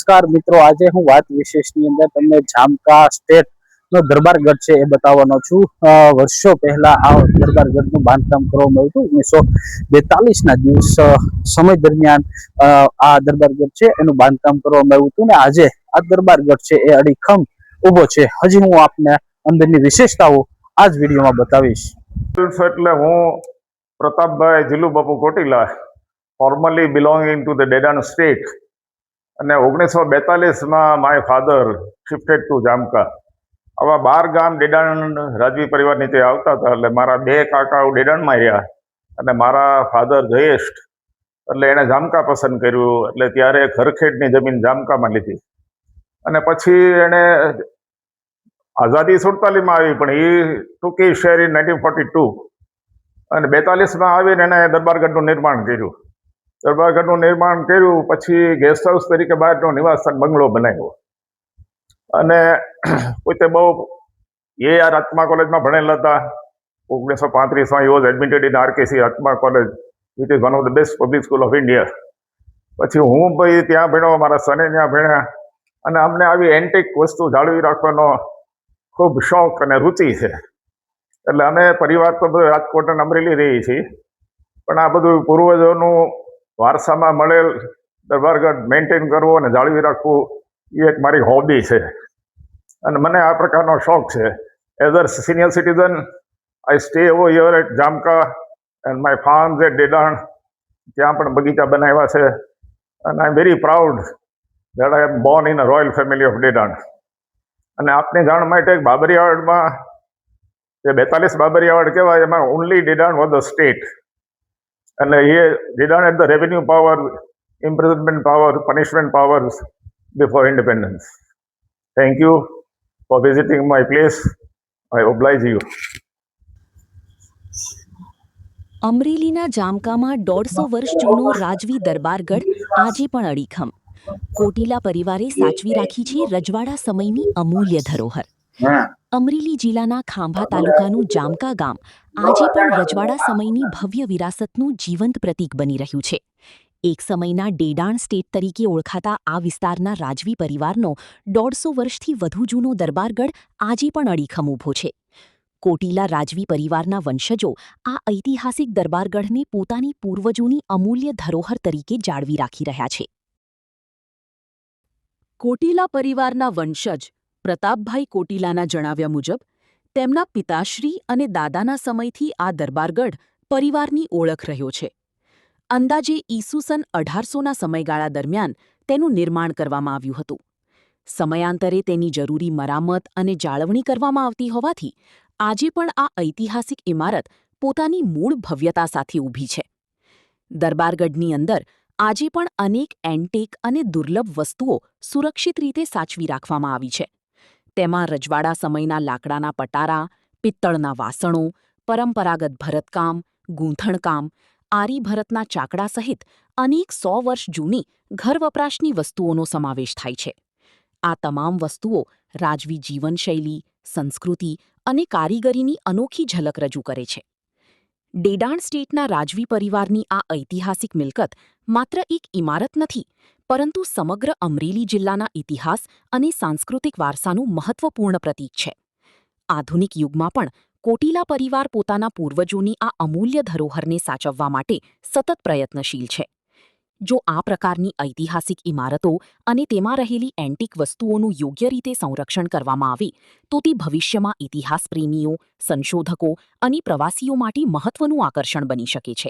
નમસ્કાર મિત્રો, આજે હું વાત વિશેષની અંદર તમને જામકા સ્ટેટ નો દરબારગઢ છે એ બતાવવાનો છું। વર્ષો પહેલા આ દરબારગઢનું બાંધકામ કરવામાં આવ્યું હતું। 1942 ના દિવસ સમય દરમિયાન આ દરબારગઢ છે એનું બાંધકામ કરવામાં આવ્યું હતું ને આજે આ દરબારગઢ છે એ અડીખમ ઊભો છે। હજી હું આપને અંદરની વિશેષતાઓ આ જ વિડીયોમાં બતાવીશ। એટલે હું Pratapbhai Jilubapu Kotila, formerly belonging to the Dedan state, અને 1942માં my father shifted to Jamka. આવા 12 ગામ ડેડાણ રાજવી પરિવાર નીચે આવતા હતા, એટલે મારા 2 કાકાઓ ડેડાણમાં રહ્યા અને મારા ફાધર જયેષ્ઠ એટલે એણે જામકા પસંદ કર્યું, એટલે ત્યારે ઘરખેડની જમીન જામકામાં લીધી અને પછી એણે આઝાદી 47માં આવી, પણ એ ટૂંક હિઝ શેર ઇન 1942 અને 42માં આવીને એને દરબારગઢનું નિર્માણ કર્યું। દરબારગઢનું નિર્માણ કર્યું પછી ગેસ્ટ હાઉસ તરીકે બહારનો નિવાસસ્થાન બંગલો બનાવ્યો અને પોતે બહુ આત્મા કોલેજમાં ભણેલા હતા। 1935માં he was admitted in RKC આત્મા college, which is one of the best public school of India। પછી હું ભાઈ ત્યાં ભણ્યો, મારા સને ત્યાં ભણ્યા અને અમને આવી એન્ટિક વસ્તુ જાળવી રાખવાનો ખૂબ શોખ અને રુચિ છે। એટલે અમે પરિવાર તો બધું રાજકોટ અને અમરેલી રહીએ છીએ, પણ આ બધું પૂર્વજોનું વારસામાં મળેલ દરબારગઢ મેન્ટેન કરવું અને જાળવી રાખવું એ એક મારી હોબી છે અને મને આ પ્રકારનો શોખ છે। As a senior citizen I stay over here at Jamka and my farms at Dedan, ત્યાં પણ બગીચા બનાવ્યા છે અને I am very proud that I am born in a royal family of Dedan. અને આપની જાણ માટે બાબરિયાવાડમાં જે 42 બાબરિયાવાડ કહેવાય, એમાં only Dedan was the state, અને એ Dedan at the revenue power, imprisonment power, punishment powers before independence. Thank you for visiting my place. I oblige you. અમરેલીના જામકામાં 150 વર્ષ જૂનો રાજવી દરબારગઢ આજે પણ અડીખમ। કોટીલા પરિવારે સાચવી રાખી છે રજવાડા સમયની અમૂલ્ય ધરોહર। અમરેલી જિલ્લાના ખાંભા તાલુકાનું જામકા ગામ આજે પણ રજવાડા સમયની ભવ્ય વિરાસતનું જીવંત પ્રતીક બની રહ્યું છે। એક સમયના ડેડાણ સ્ટેટ તરીકે ઓળખાતા આ વિસ્તારના રાજવી પરિવારનો 150 વર્ષથી વધુ જૂનો દરબારગઢ આજે પણ અડીખમ ઊભો છે। કોટીલા રાજવી પરિવારના વંશજો આ ઐતિહાસિક દરબારગઢને પોતાની પૂર્વજોની અમૂલ્ય ધરોહર તરીકે જાળવી રાખી રહ્યા છે। કોટીલા પરિવારના વંશજ પ્રતાપભાઈ કોટીલાના જણાવ્યા મુજબ તેમના પિતાશ્રી અને દાદાના સમયથી આ દરબારગઢ પરિવારની ઓળખ રહ્યો છે। અંદાજે ઈસુસન 1800ના સમયગાળા દરમિયાન તેનું નિર્માણ કરવામાં આવ્યું હતું। સમયાંતરે તેની જરૂરી મરામત અને જાળવણી કરવામાં આવતી હોવાથી આજે પણ આ ઐતિહાસિક ઇમારત પોતાની મૂળ ભવ્યતા સાથે ઊભી છે। દરબારગઢની અંદર આજે પણ અનેક એન્ટિક અને દુર્લભ વસ્તુઓ સુરક્ષિત રીતે સાચવી રાખવામાં આવી છે। તેમાં રજવાડા સમયના લાકડાના પટારા, પિત્તળના વાસણો, પરંપરાગત ભરતકામ, ગૂંથણકામ, આરી ભરતના ચાકડા સહિત અનેક 100 વર્ષ જૂની ઘર વપરાશની વસ્તુઓનો સમાવેશ થાય છે। આ તમામ વસ્તુઓ રાજવી જીવનશૈલી, સંસ્કૃતિ અને કારીગરીની અનોખી ઝલક રજૂ કરે છે। ડેડાણ સ્ટેટના રાજવી પરિવારની આ ઐતિહાસિક મિલકત માત્ર એક ઇમારત નથી, પરંતુ સમગ્ર અમરેલી જિલ્લાના ઇતિહાસ અને સાંસ્કૃતિક વારસાનું મહત્વપૂર્ણ પ્રતીક છે। આધુનિક યુગમાં પણ કોટીલા પરિવાર પોતાના પૂર્વજોની આ અમૂલ્ય ધરોહરને સાચવવા માટે સતત પ્રયત્નશીલ છે। જો આ પ્રકારની ઐતિહાસિક ઇમારતો અને તેમાં રહેલી એન્ટિક વસ્તુઓનું યોગ્ય રીતે સંરક્ષણ કરવામાં આવે તો તે ભવિષ્યમાં ઇતિહાસ પ્રેમીઓ, સંશોધકો અને પ્રવાસીઓ માટે મહત્વનું આકર્ષણ બની શકે છે।